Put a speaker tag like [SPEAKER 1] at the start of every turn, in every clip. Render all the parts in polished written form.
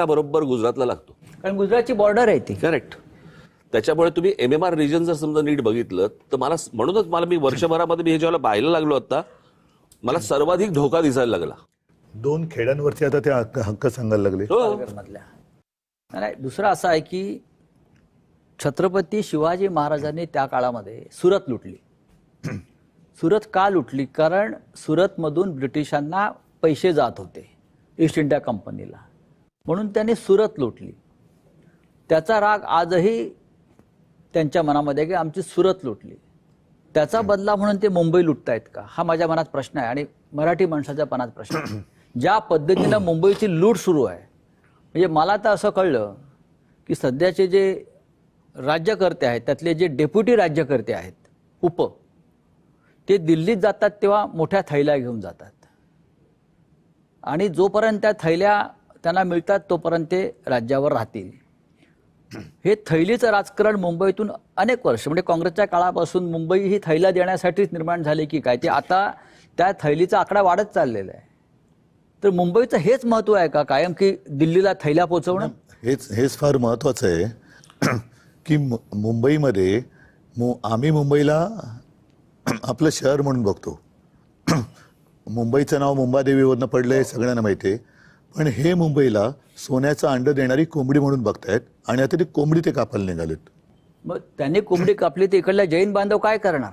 [SPEAKER 1] बरोबर गुजरातला लागतो,
[SPEAKER 2] कारण गुजरातची बॉर्डर आहे ती.
[SPEAKER 1] करेक्ट. त्याच्यामुळे तुम्ही MMR रिजन जर समजा नीट बघितलं तर म्हणूनच मी वर्षभरामध्ये मी हे जेव्हा पाहायला लागलो आता मला सर्वाधिक धोका दिसायला लागला.
[SPEAKER 3] 2 खेड्यांवरती आता ते हक्क सांगायला लागले.
[SPEAKER 2] मधल्या नाही. दुसरं असं आहे की छत्रपती शिवाजी महाराजांनी त्या काळामध्ये सुरत लुटली. सुरत का लुटली? कारण सुरतमधून ब्रिटिशांना पैसे जात होते ईस्ट इंडिया कंपनीला, म्हणून त्यांनी सुरत लुटली. त्याचा राग आजही त्यांच्या मनामध्ये की आमची सुरत लुटली. त्याचा बदला म्हणून ते मुंबई लुटतायत का, हा माझ्या मनात प्रश्न आहे आणि मराठी माणसाच्या मनात प्रश्न आहे. ज्या पद्धतीनं मुंबईची लूट सुरू आहे, म्हणजे मला तर असं कळलं की सध्याचे जे राज्यकर्ते आहेत त्यातले जे डेप्युटी राज्यकर्ते आहेत उप, ते दिल्लीत जातात तेव्हा मोठ्या थैल्या घेऊन जातात आणि जोपर्यंत त्या थैल्या त्यांना मिळतात तोपर्यंत ते राज्यावर राहतील. हे थैलीचं राजकारण मुंबईतून अनेक वर्ष म्हणजे काँग्रेसच्या काळापासून मुंबई ही थैल्या देण्यासाठीच निर्माण झाली की काय, ते आता त्या थैलीचा आकडा वाढत चाललेला आहे. तर मुंबईचं हेच महत्व आहे का कायम की दिल्लीला थैल्या पोहोचवणं?
[SPEAKER 3] हेच फार महत्वाचं आहे की मुंबईमध्ये आम्ही मुंबईला आपलं शहर म्हणून बघतो. मुंबईचं नाव मुंबादेवीवरनं पडलंय सगळ्यांना माहिती आहे, पण हे मुंबईला सोन्याचं अंड देणारी कोंबडी म्हणून बघतायत आणि आता ती कोंबडी ते कापायला निघालेत.
[SPEAKER 2] मग त्यांनी कोंबडी कापली तर इकडल्या जैन बांधव काय करणार?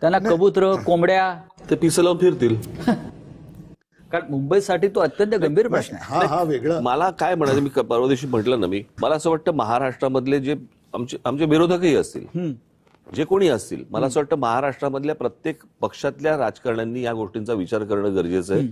[SPEAKER 2] त्यांना कबूतर कोंबड्या
[SPEAKER 1] ते पिसं लावून फिरतील.
[SPEAKER 2] कारण मुंबईसाठी तो अत्यंत गंभीर प्रश्न आहे.
[SPEAKER 3] हा वेगळा.
[SPEAKER 1] मला काय म्हणायचं, मी परवा दिवशी म्हटलं ना, मला असं वाटतं महाराष्ट्रामधले जे आमचे विरोधकही असतील, जे कोणी असतील, मला असं वाटतं महाराष्ट्रामधल्या प्रत्येक पक्षातल्या राजकारण्यांनी या गोष्टींचा विचार करणं गरजेचं आहे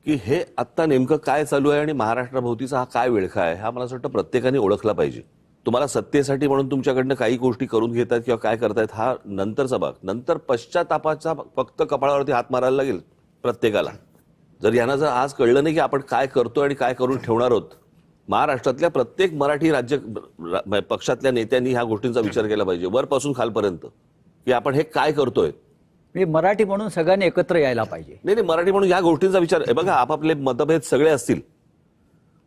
[SPEAKER 1] की हे आत्ता नेमकं काय चालू आहे आणि महाराष्ट्राभोवतीचा हा काय विळखा आहे, हा मला असं वाटतं प्रत्येकाने ओळखला पाहिजे. तुम्हाला सत्तेसाठी म्हणून तुमच्याकडनं काही गोष्टी करून घेतात किंवा काय करतायत हा नंतरचा भाग. नंतर पश्चातापाचा फक्त कपाळावरती हात मारायला लागेल प्रत्येकाला. जर यांना जर आज कळलं नाही की आपण काय करतोय आणि काय करून ठेवणार आहोत, महाराष्ट्रातल्या प्रत्येक मराठी पक्षातल्या नेत्यांनी ह्या गोष्टींचा विचार केला पाहिजे वरपासून खालपर्यंत की आपण हे काय करतोय.
[SPEAKER 2] मराठी म्हणून सगळ्यांनी एकत्र यायला पाहिजे.
[SPEAKER 1] नाही, मराठी म्हणून या गोष्टींचा विचार आहे. बघा, आपापले मतभेद सगळे असतील,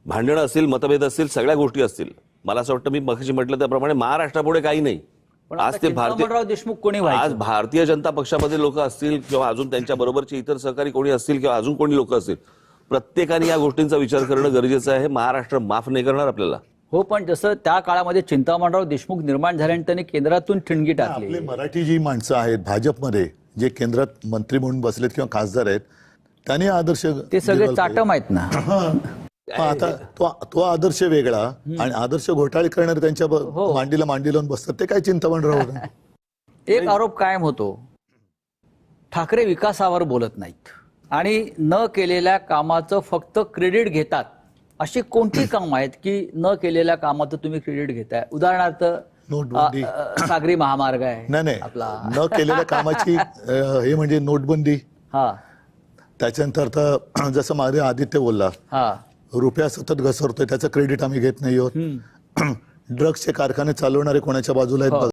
[SPEAKER 1] भांडणं असतील, मतभेद असतील, सगळ्या गोष्टी असतील. मला असं वाटतं मी मगाशी म्हटलं त्याप्रमाणे महाराष्ट्रापुढे काही नाही. आज ते
[SPEAKER 2] देशमुख कोणी
[SPEAKER 1] आज भारतीय जनता पक्षामध्ये लोक असतील किंवा अजून त्यांच्या बरोबरचे इतर सहकारी कोणी असतील किंवा अजून कोणी लोक असतील, प्रत्येकाने या गोष्टींचा विचार करणं गरजेचं आहे. महाराष्ट्र माफ नाही करणार आपल्याला.
[SPEAKER 2] हो, पण जसं त्या काळामध्ये चिंतामणराव देशमुख निर्माण झाल्याने त्यांनी केंद्रातून ठिणगी टाकली.
[SPEAKER 3] आपले मराठी जी माणसं आहेत भाजपमध्ये जे केंद्रात मंत्री म्हणून बसलेत किंवा खासदार आहेत, त्यांनी आदर्श
[SPEAKER 2] ते सगळे चाटम आहेत ना.
[SPEAKER 3] आता तो आदर्श वेगळा आणि आदर्श घोटाळे करणारे त्यांच्या मांडीला मांडी लावून बसतात, ते काय चिंतामणराव.
[SPEAKER 2] एक आरोप कायम होतो, ठाकरे विकासावर बोलत नाहीत आणि न केलेल्या कामाचं फक्त क्रेडिट घेतात. अशी कोणती काम आहेत की न केलेल्या कामाचं तुम्ही क्रेडिट घेताय? उदाहरणार्थ
[SPEAKER 3] नोटबंदी,
[SPEAKER 2] सागरी महामार्ग आहे
[SPEAKER 3] नाही
[SPEAKER 2] आपला,
[SPEAKER 3] न केलेल्या कामाची हे म्हणजे नोटबंदी.
[SPEAKER 2] हा,
[SPEAKER 3] त्याच्यानंतर तर जसं माझे आदित्य बोलला,
[SPEAKER 2] हा,
[SPEAKER 3] रुपया सतत घसरतोय त्याचं क्रेडिट आम्ही घेत नाही आहोत. ड्रग्सचे कारखाने चालवणारे कोणाच्या बाजूला आहेत